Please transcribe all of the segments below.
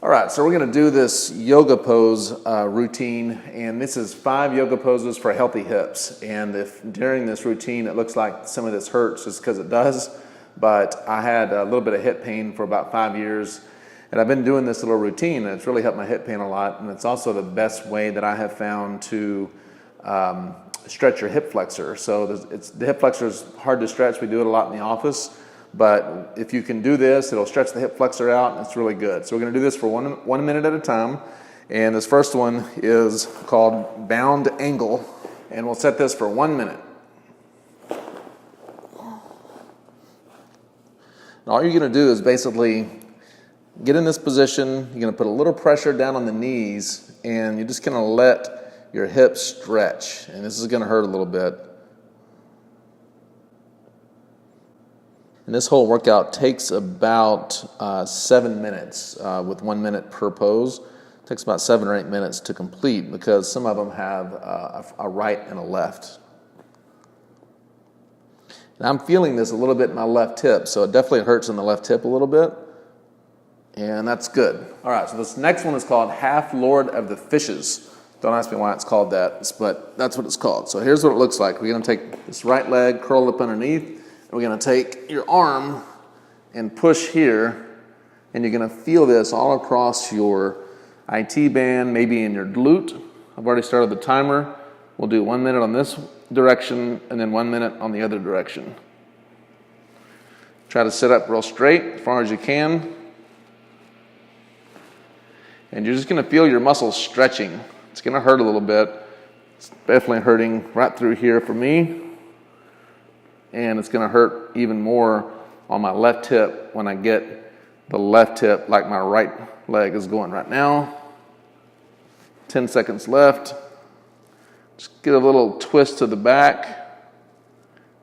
All right, so we're going to do this yoga pose routine, and this is 5 yoga poses for healthy hips. And if during this routine it looks like some of this hurts, it's because it does. But I had a little bit of hip pain for about 5 years, and I've been doing this little routine, and it's really helped my hip pain a lot. And it's also the best way that I have found to stretch your hip flexor. So the hip flexor is hard to stretch. We do it a lot in the office. But if you can do this, it'll stretch the hip flexor out, and it's really good. So we're going to do this for one minute at a time. And this first one is called bound angle, and we'll set this for 1 minute. And all you're going to do is basically get in this position. You're going to put a little pressure down on the knees, and you're just going to let your hips stretch. And this is going to hurt a little bit. And this whole workout takes about 7 minutes with 1 minute per pose. It takes about 7 or 8 minutes to complete because some of them have a right and a left. And I'm feeling this a little bit in my left hip, so it definitely hurts in the left hip a little bit. And that's good. All right, so this next one is called Half Lord of the Fishes. Don't ask me why it's called that, but that's what it's called. So here's what it looks like. We're going to take this right leg, curl up underneath. We're going to take your arm and push here, and you're going to feel this all across your IT band, maybe in your glute. I've already started the timer. We'll do 1 minute on this direction and then 1 minute on the other direction. Try to sit up real straight as far as you can. And you're just going to feel your muscles stretching. It's going to hurt a little bit. It's definitely hurting right through here for me. And it's going to hurt even more on my left hip when I get the left hip like my right leg is going right now. 10 seconds left. Just get a little twist to the back.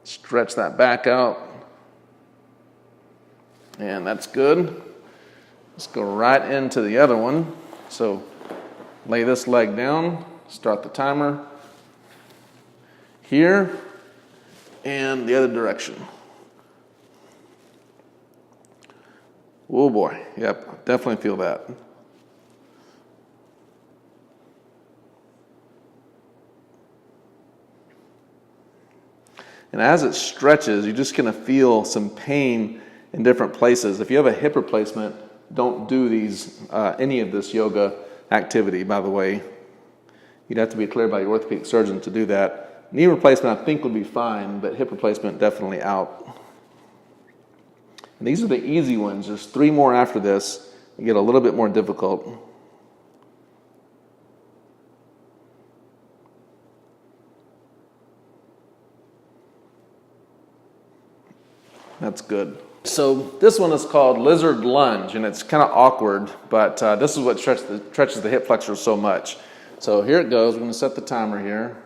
Stretch that back out. And that's good. Let's go right into the other one. So lay this leg down. Start the timer. Here. And the other direction. Oh boy, yep, definitely feel that. And as it stretches, you're just going to feel some pain in different places. If you have a hip replacement, don't do any of this yoga activity, by the way. You'd have to be cleared by your orthopedic surgeon to do that. Knee replacement, I think, would be fine, but hip replacement, definitely out. And these are the easy ones. Just 3 more after this. They get a little bit more difficult. That's good. So this one is called lizard lunge, and it's kind of awkward, but this is what stretches the hip flexor so much. So here it goes. We're going to set the timer here.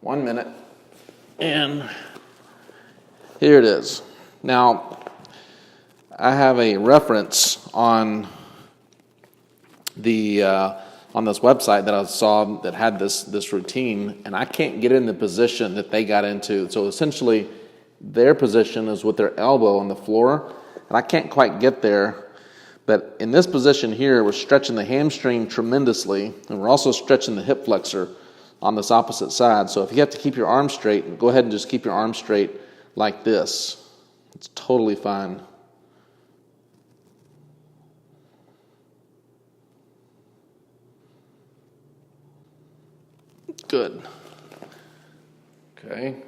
1 minute, and here it is. Now, I have a reference on on this website that I saw that had this routine, and I can't get in the position that they got into. So essentially, their position is with their elbow on the floor, and I can't quite get there. But in this position here, we're stretching the hamstring tremendously, and we're also stretching the hip flexor on this opposite side. So if you have to keep your arm straight, go ahead and just keep your arm straight like this. It's totally fine. Good. Okay.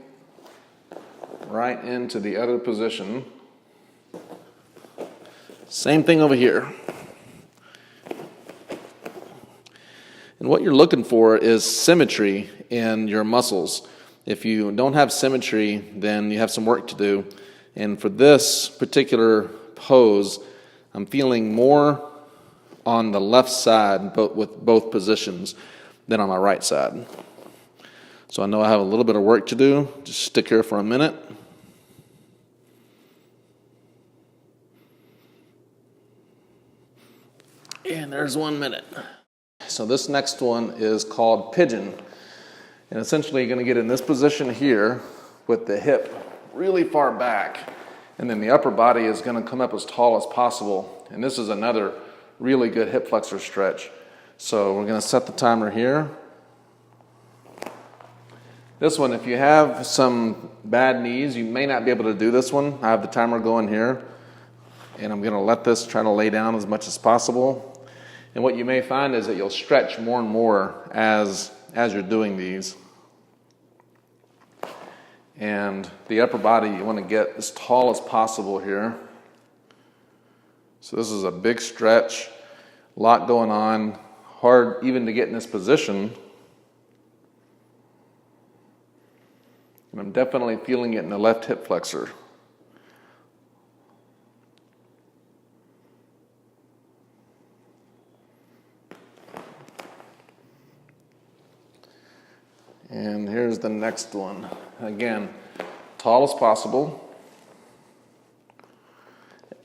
Right into the other position. Same thing over here. And what you're looking for is symmetry in your muscles. If you don't have symmetry, then you have some work to do. And for this particular pose, I'm feeling more on the left side with both positions than on my right side. So I know I have a little bit of work to do. Just stick here for a minute. And there's 1 minute. So this next one is called pigeon. And essentially you're going to get in this position here with the hip really far back. And then the upper body is going to come up as tall as possible. And this is another really good hip flexor stretch. So we're going to set the timer here. This one, if you have some bad knees, you may not be able to do this one. I have the timer going here, and I'm going to let this try to lay down as much as possible. And what you may find is that you'll stretch more and more as you're doing these. And the upper body, you want to get as tall as possible here. So this is a big stretch, a lot going on, hard even to get in this position. And I'm definitely feeling it in the left hip flexor. And here's the next one. Again, tall as possible.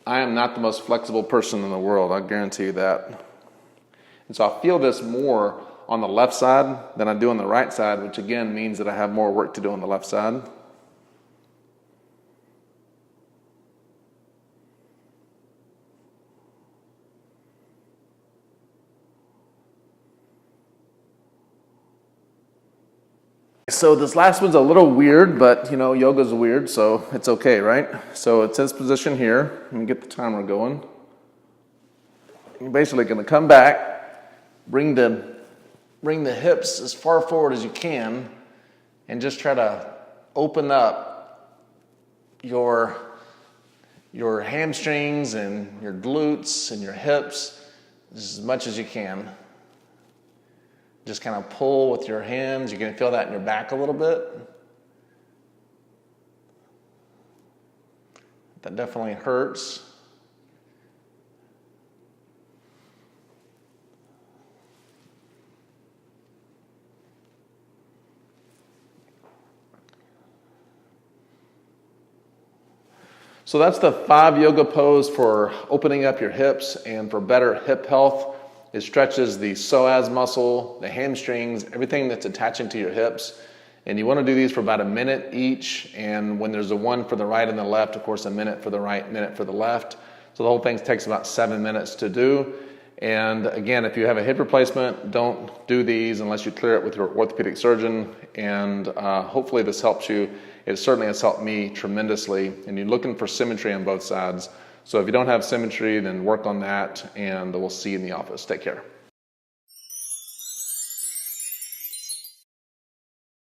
I am not the most flexible person in the world, I guarantee you that. And so I feel this more on the left side than I do on the right side, which again means that I have more work to do on the left side. So this last one's a little weird, but you know, yoga's weird, so it's okay, right? So it's this position here. Let me get the timer going. You're basically going to come back, bring the hips as far forward as you can, and just try to open up your hamstrings and your glutes and your hips as much as you can. Just kind of pull with your hands. You're going to feel that in your back a little bit. That definitely hurts. So that's the 5 yoga pose for opening up your hips and for better hip health. It stretches the psoas muscle, the hamstrings, everything that's attaching to your hips. And you want to do these for about a minute each. And when there's a one for the right and the left, of course, a minute for the right, minute for the left. So the whole thing takes about 7 minutes to do. And again, if you have a hip replacement, don't do these unless you clear it with your orthopedic surgeon. And hopefully this helps you. It certainly has helped me tremendously. And you're looking for symmetry on both sides. So if you don't have symmetry, then work on that, and we'll see you in the office. Take care.